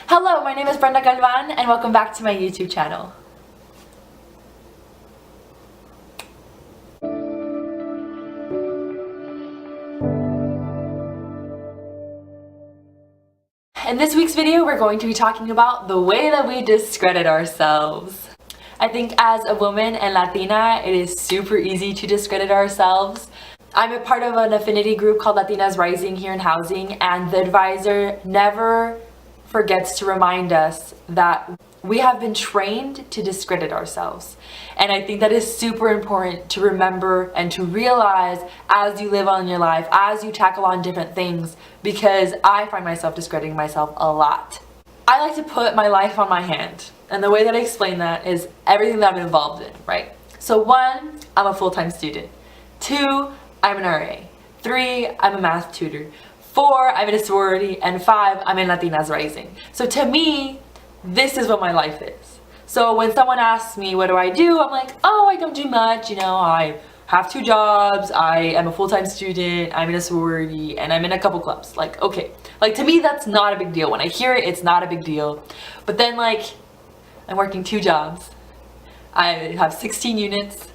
Hello, my name is Brenda Galvan and welcome back to my YouTube channel. In this week's video, we're going to be talking about the way that we discredit ourselves. I think as a woman and Latina, it is super easy to discredit ourselves. I'm a part of an affinity group called Latinas Rising here in housing, and the advisor never forgets to remind us that we have been trained to discredit ourselves. And I think that is super important to remember and to realize as you live on your life, as you tackle on different things, because I find myself discrediting myself a lot. I like to put my life on my hand. And the way that I explain that is everything that I'm involved in, right? So 1, I'm a full-time student. 2, I'm an RA. 3, I'm a math tutor. 4, I'm in a sorority. And 5, I'm in Latinas Rising. So to me, this is what my life is. So when someone asks me what do, I'm like, oh, I don't do much. I have 2 jobs, I am a full-time student, I'm in a sorority, and I'm in a couple clubs. Like, okay. Like, to me, that's not a big deal. When I hear it, it's not a big deal. But then, like, I'm working 2 jobs. I have 16 units.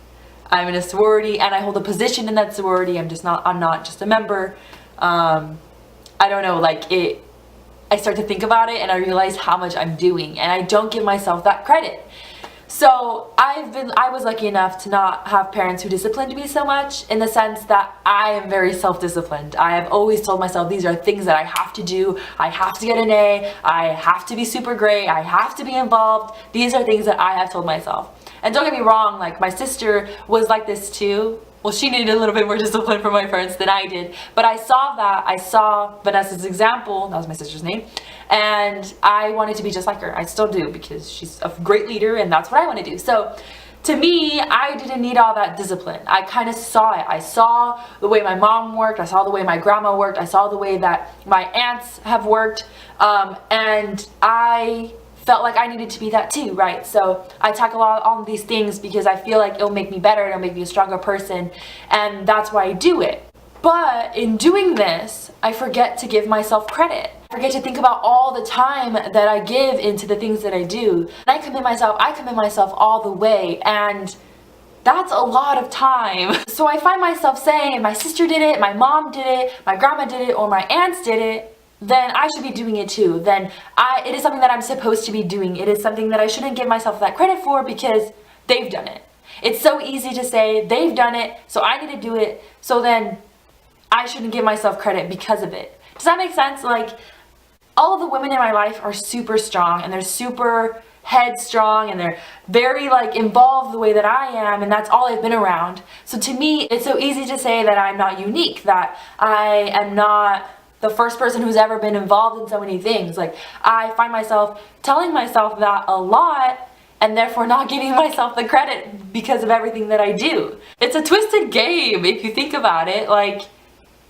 I'm in a sorority, and I hold a position in that sorority. I'm not just a member. I don't know, I start to think about it and I realize how much I'm doing, and I don't give myself that credit. So I was lucky enough to not have parents who disciplined me so much, in the sense that I am very self-disciplined. I have always told myself these are things that I have to do. I have to get an A. I have to be super great. I have to be involved. These are things that I have told myself. And don't get me wrong, like, my sister was like this too. Well, she needed a little bit more discipline from my parents than I did. But I saw Vanessa's example, that was my sister's name, and I wanted to be just like her. I still do, because she's a great leader and that's what I want to do. So to me, I didn't need all that discipline. I kind of saw it. I saw the way my mom worked. I saw the way my grandma worked. I saw the way that my aunts have worked. And I felt like I needed to be that too, right? So I tackle all of these things because I feel like it'll make me better, it'll make me a stronger person, and that's why I do it. But in doing this, I forget to give myself credit. I forget to think about all the time that I give into the things that I do. And I commit myself all the way, and that's a lot of time. So I find myself saying, my sister did it, my mom did it, my grandma did it, or my aunts did it, then I should be doing it too. Then it is something that I'm supposed to be doing. It is something that I shouldn't give myself that credit for because they've done it. It's so easy to say they've done it, so I need to do it, so then I shouldn't give myself credit because of it. Does that make sense? Like, all of the women in my life are super strong, and they're super headstrong, and they're very involved the way that I am, and that's all I've been around. So to me, it's so easy to say that I'm not unique, that I am not the first person who's ever been involved in so many things. Like, I find myself telling myself that a lot, and therefore not giving myself the credit because of everything that I do. It's a twisted game if you think about it. Like,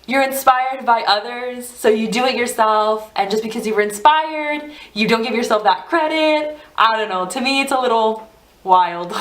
you're inspired by others, so you do it yourself, and just because you were inspired, you don't give yourself that credit. I don't know, to me it's a little wild.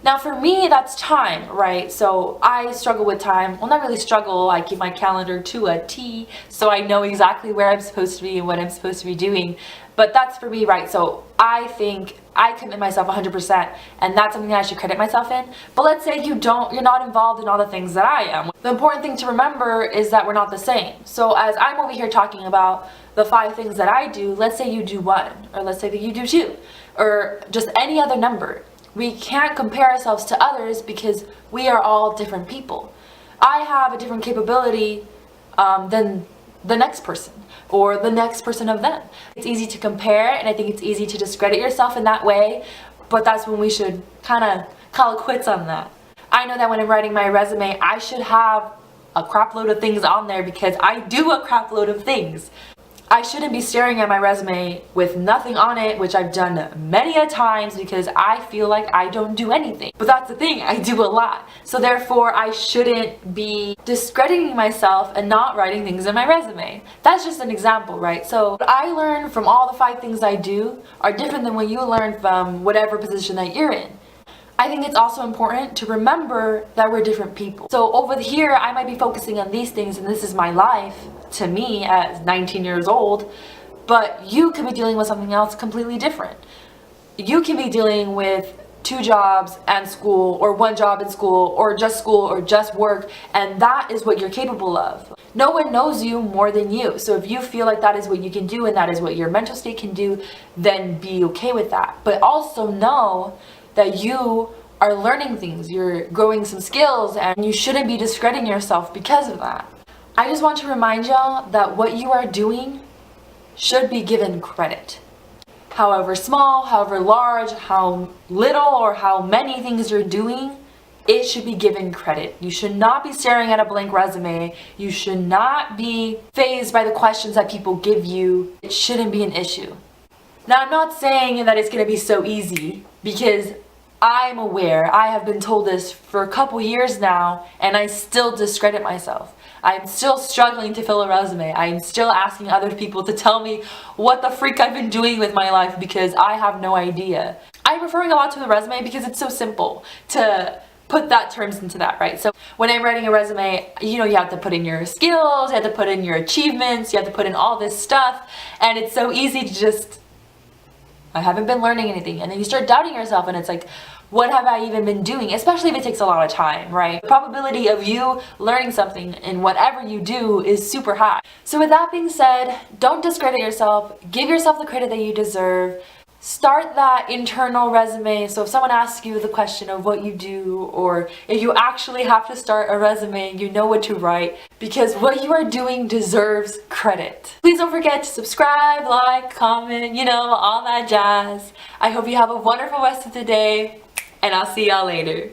Now for me, that's time, right? So I struggle with time. Well, not really struggle, I keep my calendar to a T, so I know exactly where I'm supposed to be and what I'm supposed to be doing. But that's for me, right? So I think I commit myself 100%, and that's something that I should credit myself in. But let's say you're not involved in all the things that I am. The important thing to remember is that we're not the same. So as I'm over here talking about the 5 things that I do, let's say you do 1, or let's say that you do 2, or just any other number. We can't compare ourselves to others because we are all different people. I have a different capability than the next person, or the next person of them. It's easy to compare, and I think it's easy to discredit yourself in that way, but that's when we should kind of call it quits on that. I know that when I'm writing my resume, I should have a crap load of things on there because I do a crap load of things. I shouldn't be staring at my resume with nothing on it, which I've done many a times because I feel like I don't do anything. But that's the thing, I do a lot. So therefore, I shouldn't be discrediting myself and not writing things in my resume. That's just an example, right? So what I learn from all the 5 things I do are different than what you learn from whatever position that you're in. I think it's also important to remember that we're different people. So over here, I might be focusing on these things and this is my life, to me, at 19 years old, but you could be dealing with something else completely different. You can be dealing with 2 jobs and school, or 1 job in school, or just work, and that is what you're capable of. No one knows you more than you. So if you feel like that is what you can do and that is what your mental state can do, then be okay with that. But also know that you are learning things, you're growing some skills, and you shouldn't be discrediting yourself because of that. I just want to remind y'all that what you are doing should be given credit. However small, however large, how little or how many things you're doing, it should be given credit. You should not be staring at a blank resume. You should not be fazed by the questions that people give you. It shouldn't be an issue. Now, I'm not saying that it's going to be so easy, because I'm aware, I have been told this for a couple years now, and I still discredit myself. I'm still struggling to fill a resume. I'm still asking other people to tell me what the freak I've been doing with my life, because I have no idea. I'm referring a lot to the resume because it's so simple to put that terms into that, right? So when I'm writing a resume, you have to put in your skills, you have to put in your achievements, you have to put in all this stuff, and it's so easy to just, I haven't been learning anything, and then you start doubting yourself, and it's like, what have I even been doing? Especially if it takes a lot of time, right? The probability of you learning something in whatever you do is super high. So with that being said, don't discredit yourself. Give yourself the credit that you deserve. Start that internal resume. So if someone asks you the question of what you do, or if you actually have to start a resume, you know what to write, because what you are doing deserves credit. Please don't forget to subscribe, like, comment, all that jazz. I hope you have a wonderful rest of the day, and I'll see y'all later.